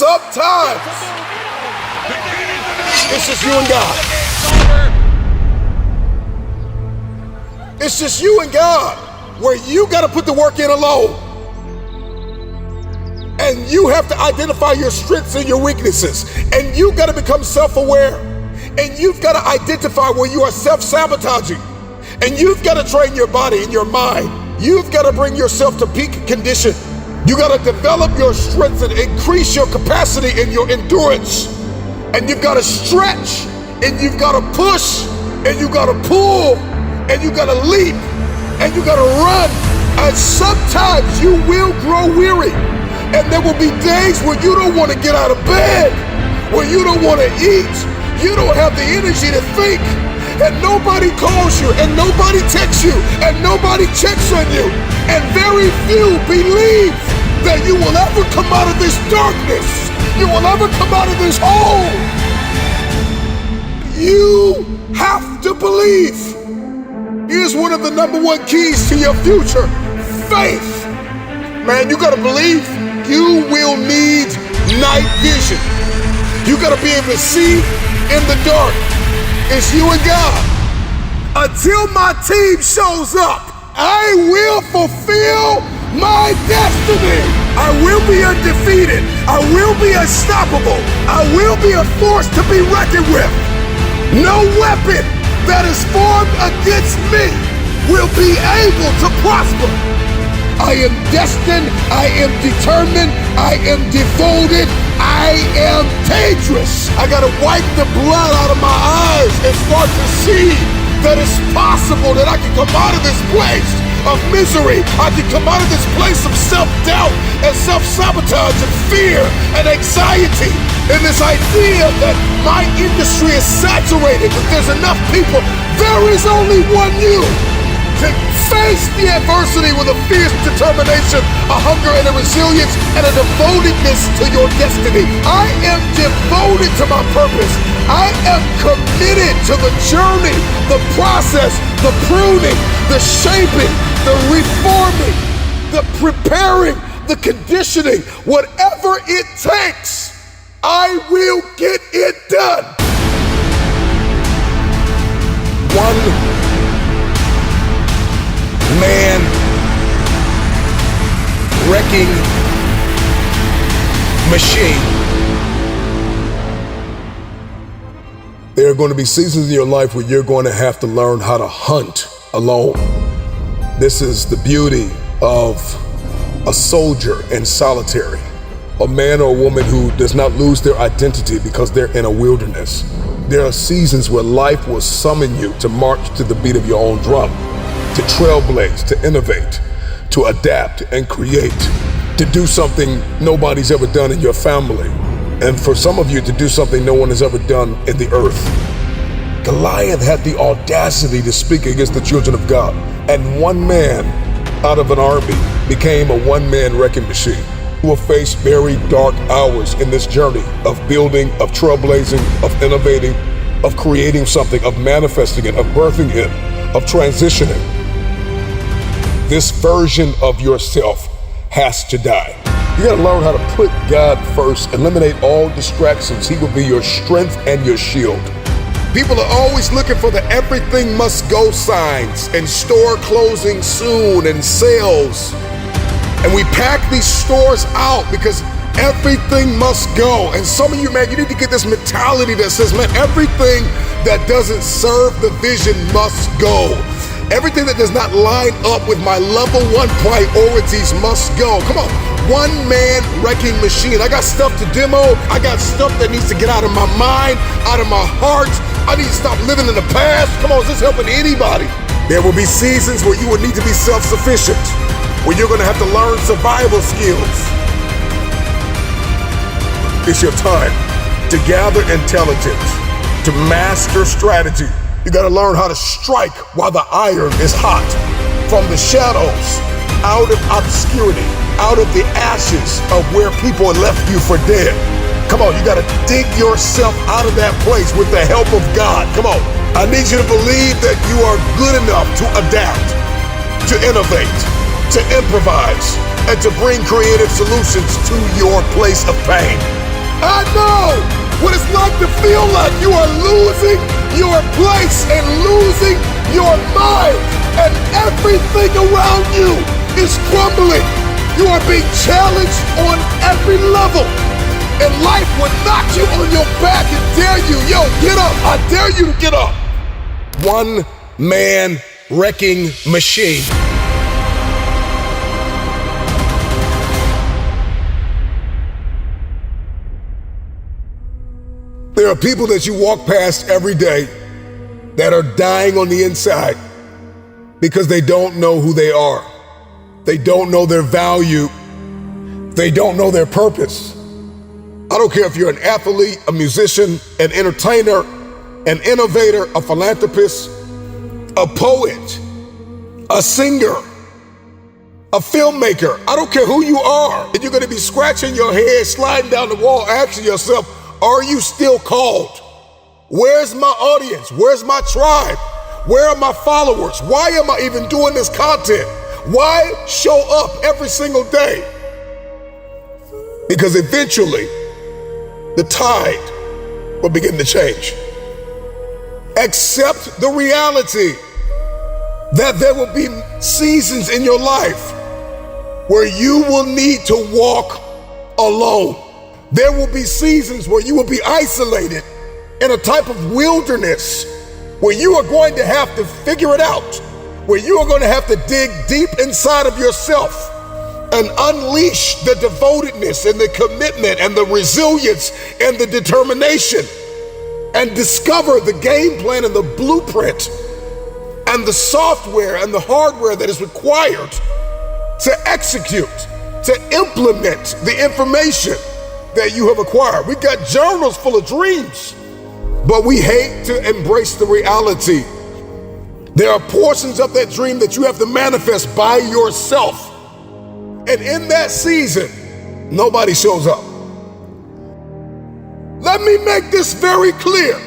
sometimes it's just you and God. It's just you and God, where you got to put the work in alone. And you have to identify your strengths and your weaknesses. And you got to become self-aware. And you've got to identify where you are self-sabotaging. And you've got to train your body and your mind. You've got to bring yourself to peak condition. You got to develop your strengths and increase your capacity and your endurance. And you've got to stretch, and you've got to push, and you've got to pull, and you've got to leap, and you've got to run. And sometimes you will grow weary. And there will be days where you don't want to get out of bed, where you don't want to eat, you don't have the energy to think, and nobody calls you, and nobody texts you, and nobody checks on you, and very few believe that you will ever come out of this darkness, you will ever come out of this hole. You have to believe. Here's one of the #1 keys to your future: faith. Man, you gotta believe. You will need night vision. You gotta be able to see in the dark. It's you and God. Until my team shows up, I will fulfill my destiny. I will be undefeated. I will be unstoppable. I will be a force to be reckoned with. No weapon that is formed against me will be able to prosper. I am destined, I am determined, I am devoted, I am dangerous. I gotta wipe the blood out of my eyes and start to see that it's possible that I can come out of this place of misery. I can come out of this place of self-doubt and self-sabotage and fear and anxiety. And this idea that my industry is saturated, that there's enough people. There is only one you. To face the adversity with a fierce determination, a hunger and a resilience, and a devotedness to your destiny. I am devoted to my purpose. I am committed to the journey, the process, the pruning, the shaping, the reforming, the preparing, the conditioning. Whatever it takes, I will get it done. One man wrecking machine. There are going to be seasons in your life where you're going to have to learn how to hunt alone. This is the beauty of a soldier in solitary, a man or a woman who does not lose their identity because they're in a wilderness. There are seasons where life will summon you to march to the beat of your own drum, to trailblaze, to innovate, to adapt and create, to do something nobody's ever done in your family, and for some of you to do something no one has ever done in the earth. Goliath had the audacity to speak against the children of God, and one man out of an army became a one-man wrecking machine who will face very dark hours in this journey of building, of trailblazing, of innovating, of creating something, of manifesting it, of birthing it, of transitioning. This version of yourself has to die. You gotta learn how to put God first, eliminate all distractions. He will be your strength and your shield. People are always looking for the everything must go signs and store closing soon and sales. And we pack these stores out because everything must go. And some of you, man, you need to get this mentality that says, man, everything that doesn't serve the vision must go. Everything that does not line up with my level 1 priorities must go. Come on, one man wrecking machine. I got stuff to demo. I got stuff that needs to get out of my mind, out of my heart. I need to stop living in the past. Come on, is this helping anybody? There will be seasons where you will need to be self-sufficient, where you're gonna have to learn survival skills. It's your time to gather intelligence, to master strategy. You gotta learn how to strike while the iron is hot. From the shadows, out of obscurity, out of the ashes of where people left you for dead. Come on, you gotta dig yourself out of that place with the help of God. Come on, I need you to believe that you are good enough to adapt, to innovate, to improvise, and to bring creative solutions to your place of pain. I know what it's like to feel like you are losing your place and losing your mind, and everything around you is crumbling. You are being challenged on every level, and life will knock you on your back and dare you, yo, get up. I dare you to get up. One man wrecking machine. There are people that you walk past every day that are dying on the inside because they don't know who they are. They don't know their value. They don't know their purpose. I don't care if you're an athlete, a musician, an entertainer, an innovator, a philanthropist, a poet, a singer, a filmmaker. I don't care who you are. And you're going to be scratching your head, sliding down the wall, asking yourself, are you still called? Where's my audience? Where's my tribe? Where are my followers? Why am I even doing this content? Why show up every single day? Because eventually, the tide will begin to change. Accept the reality that there will be seasons in your life where you will need to walk alone. There will be seasons where you will be isolated in a type of wilderness where you are going to have to figure it out, where you are going to have to dig deep inside of yourself and unleash the devotedness and the commitment and the resilience and the determination and discover the game plan and the blueprint and the software and the hardware that is required to execute, to implement the information that you have acquired. We've got journals full of dreams, but we hate to embrace the reality. There are portions of that dream that you have to manifest by yourself. And in that season, nobody shows up. Let me make this very clear.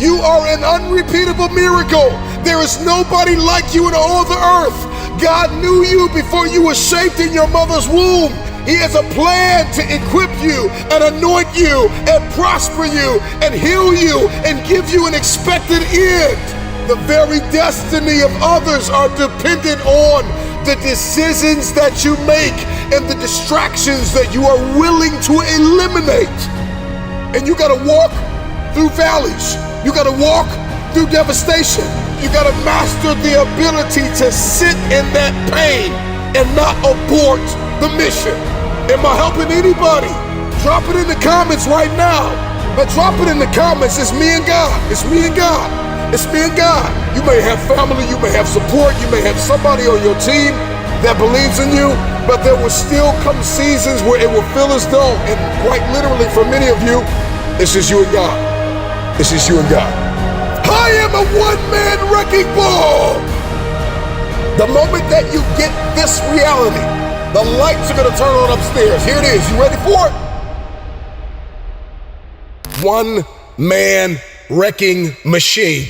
You are an unrepeatable miracle. There is nobody like you in all the earth. God knew you before you were shaped in your mother's womb. He has a plan to equip you and anoint you and prosper you and heal you and give you an expected end. The very destiny of others are dependent on the decisions that you make and the distractions that you are willing to eliminate. And you gotta walk through valleys. You gotta walk through devastation. You gotta master the ability to sit in that pain and not abort the mission. Am I helping anybody? Drop it in the comments right now. But drop it in the comments. It's me and God. It's me and God. It's me and God. You may have family, you may have support, you may have somebody on your team that believes in you, but there will still come seasons where it will feel as though, and quite literally for many of you, it's just you and God. It's just you and God. I am a one-man wrecking ball. The moment that you get this reality, the lights are gonna turn on upstairs. Here it is. You ready for it? One man wrecking machine.